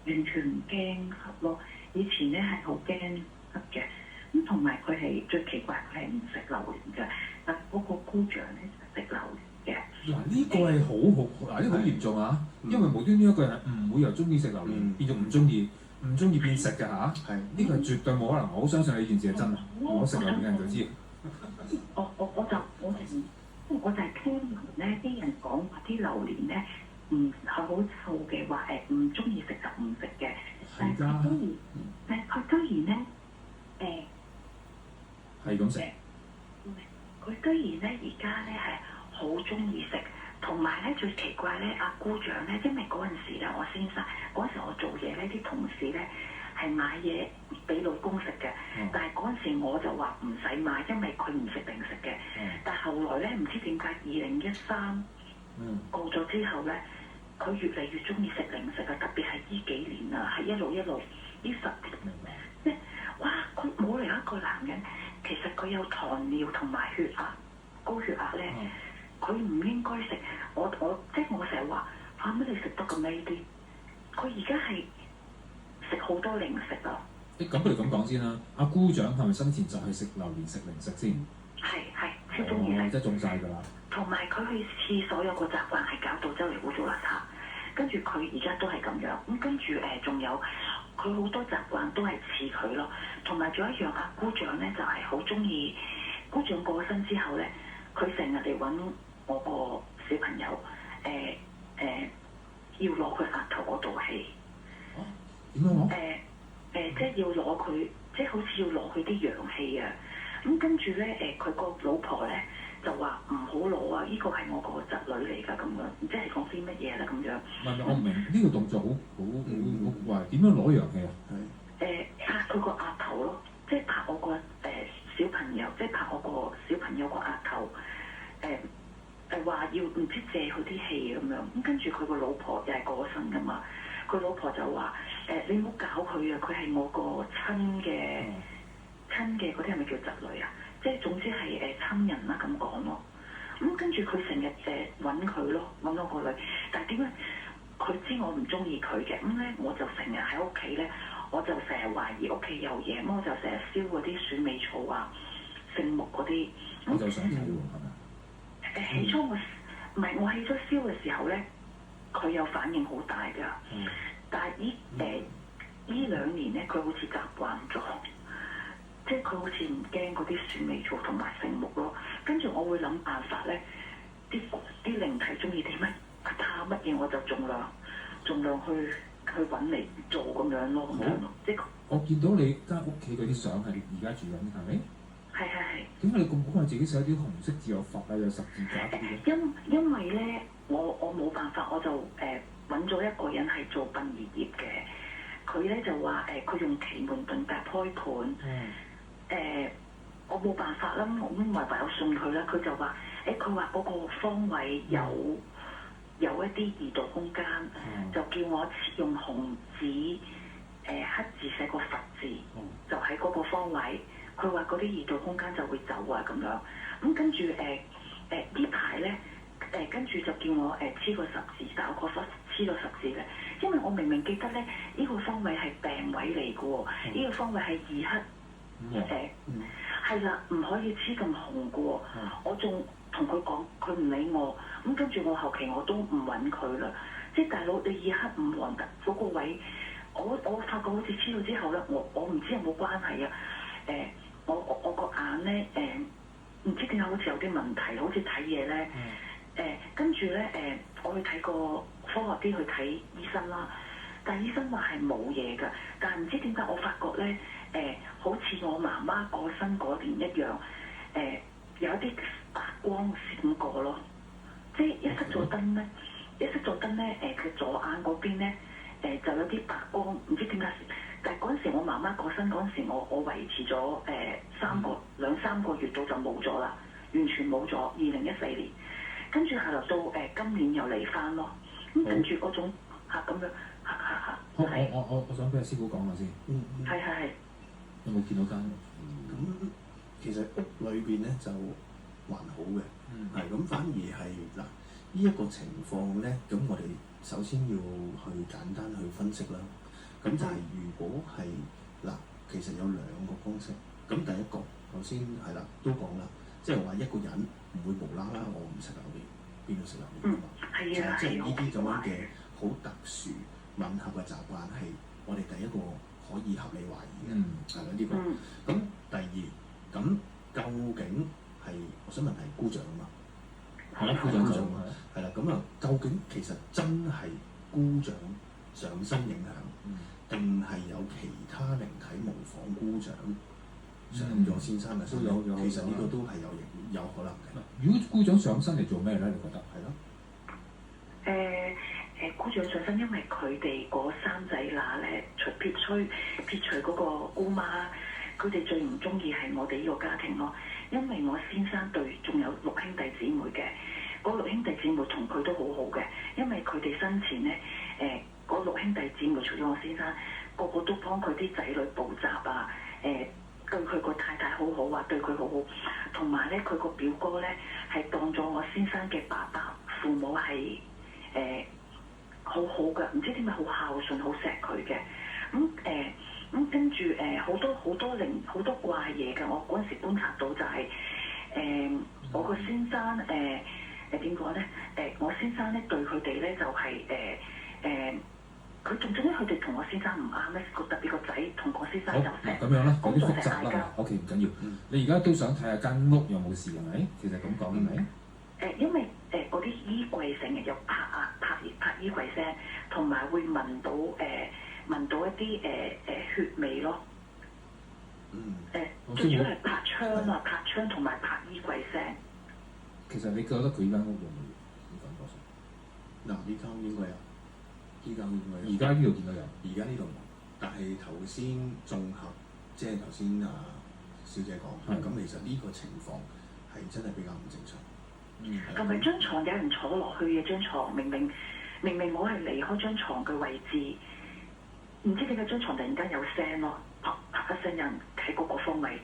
完全唔驚黑咯。以前咧係好驚黑嘅，咁同埋佢係最奇怪，佢係唔食榴蓮嘅，但嗰個姑丈咧就食榴蓮嘅。
嗱呢個係好，呢個好嚴重啊！因為無端端一個人係唔會由中意食榴蓮變做唔中意變食嘅嚇。呢個係絕對冇可能，我好相信呢件事係真。我食榴蓮嘅人就知。
我就係聽聞咧，啲人講話啲榴蓮咧唔係好臭嘅，話唔中意食就唔食嘅。但係佢居然咧
係咁食。
佢居然咧而家咧係好中意食，同埋咧最奇怪咧，阿姑丈咧，因為嗰陣時咧，我先生嗰陣時我做嘢咧，啲同事咧係買嘢俾老公食嘅，但係嗰陣時我就話唔使買，因為佢唔食零食嘅。但係後來咧，唔知點解2013過咗之後咧，佢越嚟越中意食零食啊！特別係呢幾年啊，係一路呢10年，即係哇！佢冇理由一個男人，其實佢有糖尿同埋血壓高血壓咧，佢唔應該食。我即係我成日話，乜你食得咁呢啲？佢而家係食好多零食啊！
咁不如咁講先啦，阿姑丈係咪生前就係食榴蓮食零食先？
係超中意食，
即係中晒㗎啦。同
埋佢去廁所有個習慣係搞到周圍污糟邋遢，跟住佢而家都係咁樣。咁跟住仲有佢好多習慣都係似佢咯。同埋仲有一樣，阿姑丈咧就係好中意姑丈過咗身之後咧，佢成日嚟揾我個小朋友，要攞佢額頭嗰道氣。
點樣講？
即係要攞佢，即係好似要攞佢啲陽氣啊！咁跟住咧，佢個老婆咧就話唔好攞啊！呢個係我個侄女嚟㗎，咁樣，唔知係講啲乜嘢啦咁樣。
唔係，我唔明呢個動作好怪，點樣攞陽氣啊？
拍佢個額頭咯，即係拍我個小朋友，即係拍我個小朋友個額頭，話要唔知借佢啲氣咁樣。咁跟住佢個老婆又係過咗身㗎嘛，佢老婆就話你唔好搞佢啊！佢係我個親嘅嗰啲係咪叫侄女啊？即係總之係親人啦咁講咯。咁跟住佢成日揾佢咯，揾我個女。但係點解佢知我唔中意佢嘅？咁咧我就成日喺屋企咧，我就成日懷疑屋企有嘢，咁我就成日燒嗰啲鼠尾草啊、聖木嗰啲。
我就想睇喎，係咪？
起初我起初燒嘅時候咧，佢有反應好大㗎。但係呢2年咧，佢好似習慣咗。即係佢好似唔驚嗰啲鼠尾草同埋聖木咯，跟住我會諗辦法咧，啲靈體中意啲乜，佢怕乜嘢我就盡量去揾嚟做咁樣咯，咁樣咯，即係
我見到你間屋企嗰啲相係而家住緊係咪？
係。
點解你咁好係自己寫啲紅色字有佛啊有十字架嗰啲嘅？
因為咧，我冇辦法，我就揾咗一個人係做殯儀業嘅，佢咧就話佢用奇門遁甲開盤。我冇辦法啦，我咪唯有信佢啦。佢就話，佢話嗰個方位有一啲異度空間，就叫我用紅紙黑字寫個佛字，就喺嗰個方位。佢話嗰啲異度空間就會走啊咁樣。咁跟住呢排咧，跟住就叫我黐個十字，但我覺得黐個十字嘅，因為我明明記得咧，呢個方位係病位嚟嘅喎，呢個方位係二黑。係啦，唔可以黐咁紅嘅喎。我仲同佢講，佢唔理我。咁跟住我後期我都唔揾佢啦。即係大佬，你二黑五黃嗰個位，我發覺好似黐咗之後咧，我唔知有冇關係啊。我個眼咧唔知點解好似有啲問題，好似睇嘢咧。跟住咧我去睇個科學啲去睇醫生啦。但係醫生話係冇嘢㗎，但係唔知點解我發覺咧。好似我媽媽過身嗰年一樣，有一啲白光閃過咯，即係一熄咗燈咧，佢左眼嗰邊咧，就有啲白光，唔知點解。但係嗰陣時我媽媽過身嗰陣時，我維持咗2、3個月到就冇咗啦，完全冇咗。2014年，跟住係到今年又嚟翻咯，咁跟住嗰種咁樣
好，我想俾阿師傅講下先。
係。
有冇見到間屋？
咁其實屋裏邊咧就還好嘅，係咁反而係嗱呢一個情況咧，咁我哋首先要去簡單去分析啦。咁就係如果係嗱，其實有2個方式。咁第一個頭先係啦，都講啦，即係話一個人唔會無啦啦我唔食榴蓮，邊度食榴蓮㗎嘛？係啊，即係呢啲咁樣嘅好特殊吻合嘅習慣係我哋第一個可以合理懷疑嘅，係啦呢個。咁第二，咁究竟係我想問係姑丈啊嘛？
係啦，姑丈就
係啦。咁啊，究竟其實真係姑丈上身影響，定係有其他靈體模仿姑丈上咗先生嘅身？其實呢個都係有可能嘅。
如果姑丈上身嚟做咩咧？你覺得係咯？
姑丈上身，因為佢哋嗰3仔乸咧，撇除嗰個姑媽，佢哋最唔中意係我哋呢個家庭咯。因為我先生對仲有6兄弟姊妹嘅，嗰6兄弟姊妹同佢都好好嘅，因為佢哋生前咧，嗰6兄弟姊妹除咗我先生，個個都幫佢啲仔女補習啊，對佢個太太好好啊，對佢好好，同埋咧佢個表哥咧係當咗我先生嘅爸爸，父母係好好嘅，唔知點解好孝順，好錫佢嘅。咁跟住好多怪嘢嘅。我嗰陣時觀察到就係我個先生點講咧？我先生咧對佢哋咧就係佢仲總之佢哋同我先生唔啱咧，特別個仔同我先生生就
嗱
成。
咁樣啦，有啲
工作
複雜啦
成大家。
，OK 唔緊要。你而家都想睇下間屋有冇事係咪？其實咁講係咪？
因為嗰啲衣櫃成日有拍衣櫃聲，同埋會聞到一啲血味咯。最主要係拍窗同埋拍衣櫃聲。
其實你覺得佢間屋有冇感覺上？
嗱，呢間應該有，呢間應該有。
而家呢度見到有，
而家呢度冇，但係頭先綜合，即係頭先小姐講，咁其實呢個情況係真係比較唔正常。
同埋張床有人坐落去嘅張床，明明我係離開張床嘅位置，唔知點解張床突然間有聲咯，啪啪一聲有人喺嗰個方位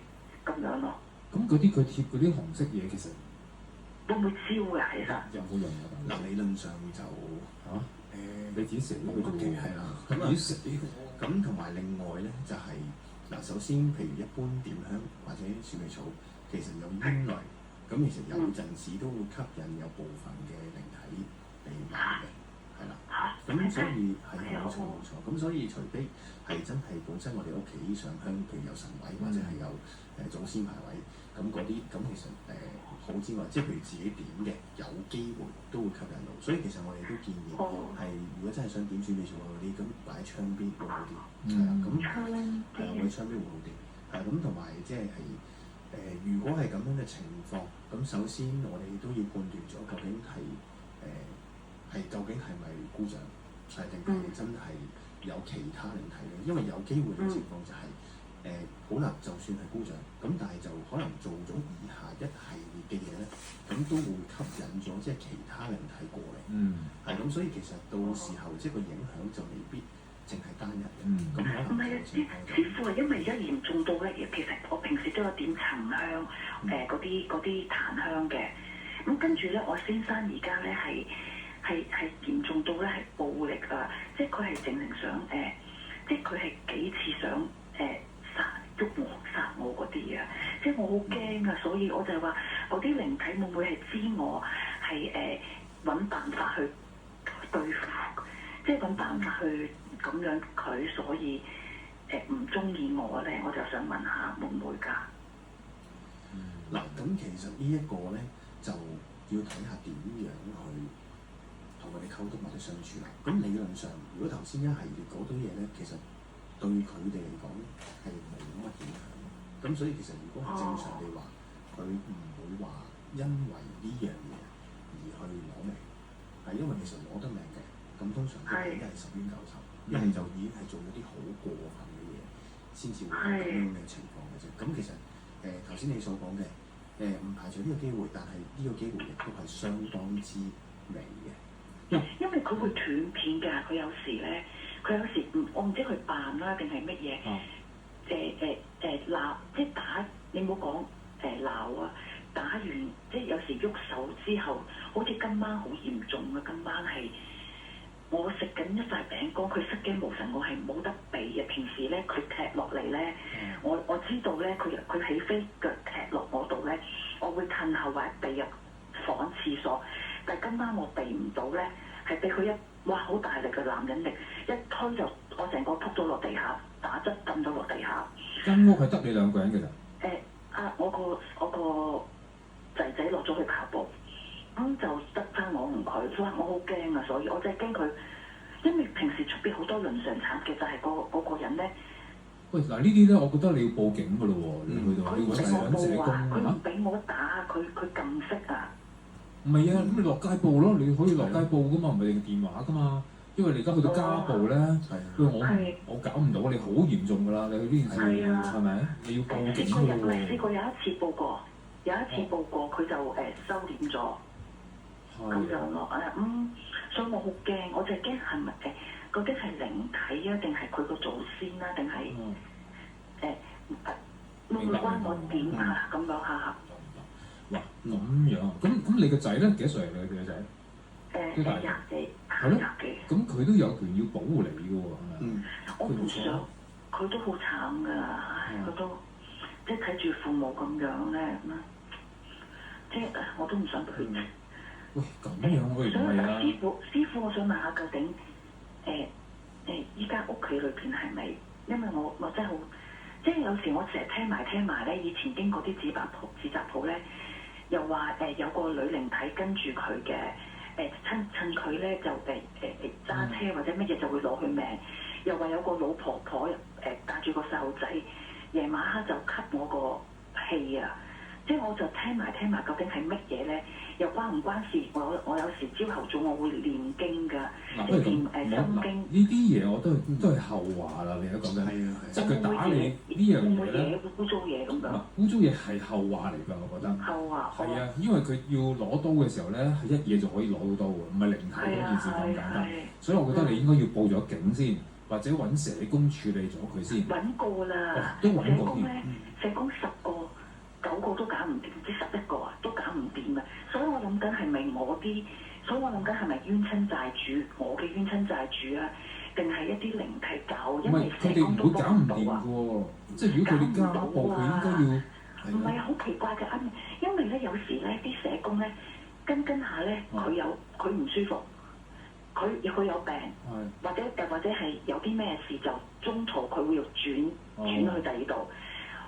咁樣咯。
咁嗰啲佢貼嗰啲紅色嘢其實
會唔會燒㗎？其實
有冇用㗎？
嗱，理論上就
你自己食呢個
嘅係啦，咁
自己食呢個。
咁同埋另外咧就係嗱，首先譬如一般點香或者鼠尾草，其實有煙味，咁其實有陣時都會吸引有部分嘅靈體嚟玩嘅，係啦。咁所以係冇錯，咁所以除非係真係本身我哋屋企上香，譬如有神位或者係有祖先牌位，咁嗰啲咁其實好之外，即係譬如自己點嘅，有機會都會吸引到。所以其實我哋都建議係，如果真係想點鼠尾草嗰啲，咁擺喺窗邊會好啲，係啦。咁係啊，擺喺窗邊會好啲。係咁，同埋即係如果係咁樣嘅情況，咁首先我哋都要判斷咗究竟究竟係咪姑丈，係定係真係有其他靈體咧？因為有機會嘅情況就係好啦，就算係姑丈，咁但係就可能做咗以下一系列嘅嘢咧，咁都會吸引咗即係其他靈體過嚟。係咁，所以其實到時候即係個影響就未必淨係單一嘅。咁可能
唔係啊，師傅啊，因為而家嚴重到咧，其實我平時都有點沉香，嗰啲檀香嘅。咁跟住咧，我先生而家咧係嚴重到咧係暴力啊！即係佢係淨係想即係佢係幾次想殺我嗰啲啊！即係我好驚啊，所以我就係話嗰啲靈體會唔會係知我係揾辦法去對付，即係揾辦法去咁樣佢，所以唔中意我咧，我就想問下會唔會㗎？
嗱，咁其實呢一個咧就要睇下點樣去同佢哋溝通或者相處啦。咁理論上，如果頭先一系列嗰堆嘢咧，其實對佢哋嚟講係冇乜影響。咁所以其實如果係正常地話，佢唔會話因為呢樣嘢而去攞命，係因為其實攞得命嘅，咁通常都係十冤九仇，一係就已經係做咗啲好過分嘅嘢，先至會有咁樣嘅情況嘅啫。咁其實頭先你所講嘅唔排除呢個機會，但係呢個機會亦都係相當之微嘅。
因為佢會斷片㗎，佢有時咧，我唔知佢扮啦定係乜嘢，鬧，即係打，你唔好講鬧啊，打完即係有時喐手之後，好似今晚好嚴重啊！今晚係我食緊一塊餅乾，佢失驚無神，我係冇得避嘅。平時咧佢踢落嚟咧，我知道咧佢起飛腳踢落我度咧，我會褪後或者避入房廁所。但係今晚我避唔到咧，係俾佢哇好大力嘅男人力一推就我成個撲咗落地下，打側揼咗落地下。
間屋係得你兩個人嘅咋？
我個仔仔落咗去跑步，咁就得翻我同佢。所以我好驚啊，所以我真係驚佢，因為平時出邊好多倫常慘嘅，就係嗰個人咧。
喂，嗱呢啲咧，我覺得你要報警㗎咯喎，你去到
佢唔
你揾社工
佢唔俾我打，佢撳熄啊！
唔係啊，咁你落街報咯，你可以落街報噶嘛，唔係用電話噶嘛。因為你而家去到家暴咧，我搞唔到，你好嚴重㗎啦，你去呢件事係咪？你要報警㗎喎。
試過有一次報過，佢就收斂咗，咁樣咯。所以我好驚，我就係驚係咪究竟係靈體啊，定係佢個祖先啊，定係會唔會關我點啊？咁樣下。
哇，咁樣，咁你個仔咧幾多歲啊？你個仔？
廿幾，
係咯，咁佢都有權要保護你嘅喎，係咪？
我唔想，佢都好慘㗎，佢都即係睇住父母咁樣咧，即係我都唔想佢。
喂，咁樣我唔係啊！
師傅，我想問下究竟依家屋企裏邊係咪？因為我真係好即係有時我成日聽埋咧，以前經過啲紙紮鋪咧，又話有個女靈體跟住佢嘅趁佢咧就揸車或者乜嘢就會攞佢命，又話有個老婆婆帶住個細路仔，夜晚黑就吸我個氣啊！即係我就聽埋，究竟係乜嘢咧？又關唔關事？我有時朝頭早我會念經㗎，即係念心經。
呢啲嘢我都係後話啦，你都講緊。
係啊，
即係佢打你呢樣嘢咧，
污糟嘢咁樣。
污糟嘢係後話嚟㗎，我覺得。
後話。
係啊，因為佢要攞刀嘅時候咧，係一嘢就可以攞到刀嘅，唔係靈體嗰件事咁簡單。所以我覺得你應該要報咗警先，或者揾社工處理咗佢先。
揾過啦，
都揾過
添。社工10個9個都搞唔掂，唔知11個啊都搞唔掂啊！所以我諗緊係咪所以我諗緊係咪冤親債主，我嘅冤親債主啊，定係一啲靈體搞？因為社工都幫唔到啊！
即係如果佢哋家暴，佢應該要。
唔係好奇怪嘅，因為咧有時咧啲社工咧跟下咧，佢唔舒服，佢有病，或者係有啲咩事就中途佢會轉去第二度。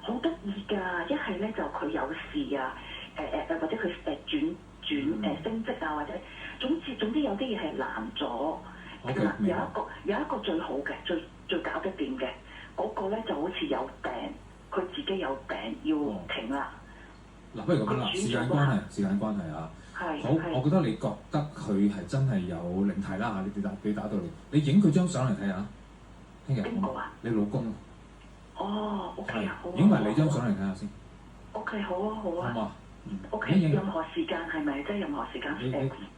好得意㗎！一係咧就佢有事啊，或者佢轉升職啊，或者總之有啲嘢係難咗。有一個最好嘅，最搞得掂嘅嗰個咧就好似有病，佢自己有病要停啦。
嗱，不如咁啦，時間關係啊。好，我覺得你覺得佢係真係有靈體啦嚇，你打到嚟，你影佢張相嚟睇下。聽日
邊個啊？
你老公。
哦，OK，好啊。
影埋你張相嚟睇下先。
OK，好啊，好啊。
好嘛
？OK，任何時間係咪？即係任何時間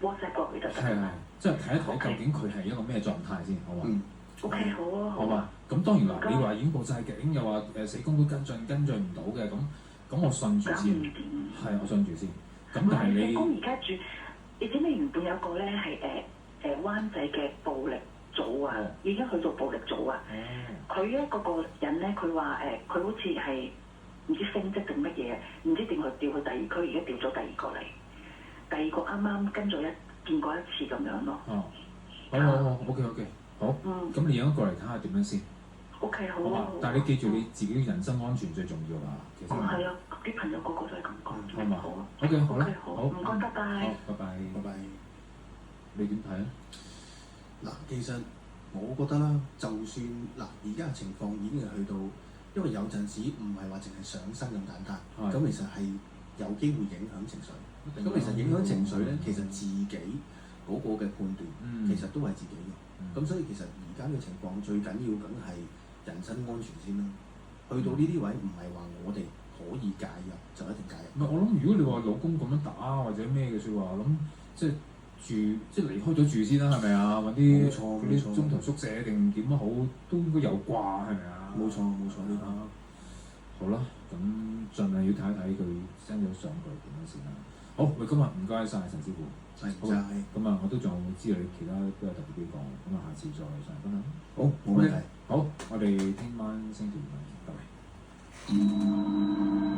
WhatsApp 過去就得。係，
即係睇一睇究竟佢係一個咩狀態先，好嘛
？OK，好啊，好啊。
咁當然啦，你話已經報晒警，又話社工都跟進唔到嘅，咁我信住先。係，我信住先。咁但係你。
社工而家住，你知唔知原本有個咧係灣仔嘅暴力組啊，已經去到暴力組啊。佢咧嗰個人咧，佢話佢好似係唔知升職定乜嘢，唔知點去調去第二區，而家調咗第二個嚟，第二個啱啱跟咗見過一次咁樣咯。
好 OK，好。咁你影一個嚟睇下點樣先。
OK，好啊。
但係你記住你自己人身安全最重要啦。其實。
係啊，啲朋友個個都係咁講。
好嘛。
好啊。
OK，好啦。
好，唔該，拜拜。
好，拜拜。你點睇啊？
嗱，其實我覺得啦，就算嗱，而家嘅情況已經係去到，因為有陣時唔係話淨係上身咁簡單，咁其實係有機會影響情緒。咁其實影響情緒咧，其實自己嗰個嘅判斷，其實都係自己嘅。咁所以其實而家嘅情況最緊要梗係人身安全先啦。去到呢啲位唔係話我哋可以介入就一定介入。
唔係我諗，如果你話老公咁樣打或者咩嘅説話，咁即係即係離開咗住先啦，係咪啊？揾啲嗰啲中途宿舍定點都好，都應該有掛，係咪啊？
冇錯呢個。
好啦，咁盡量要睇一睇佢 send 咗上去點樣先啦。好，喂，今日唔該晒陳師傅。
係，
咁啊，我都仲知道你其他都有特別幾講，咁啊，下次再上分享。
好，冇問題。
好，我哋聽晚星期二晚見，拜拜。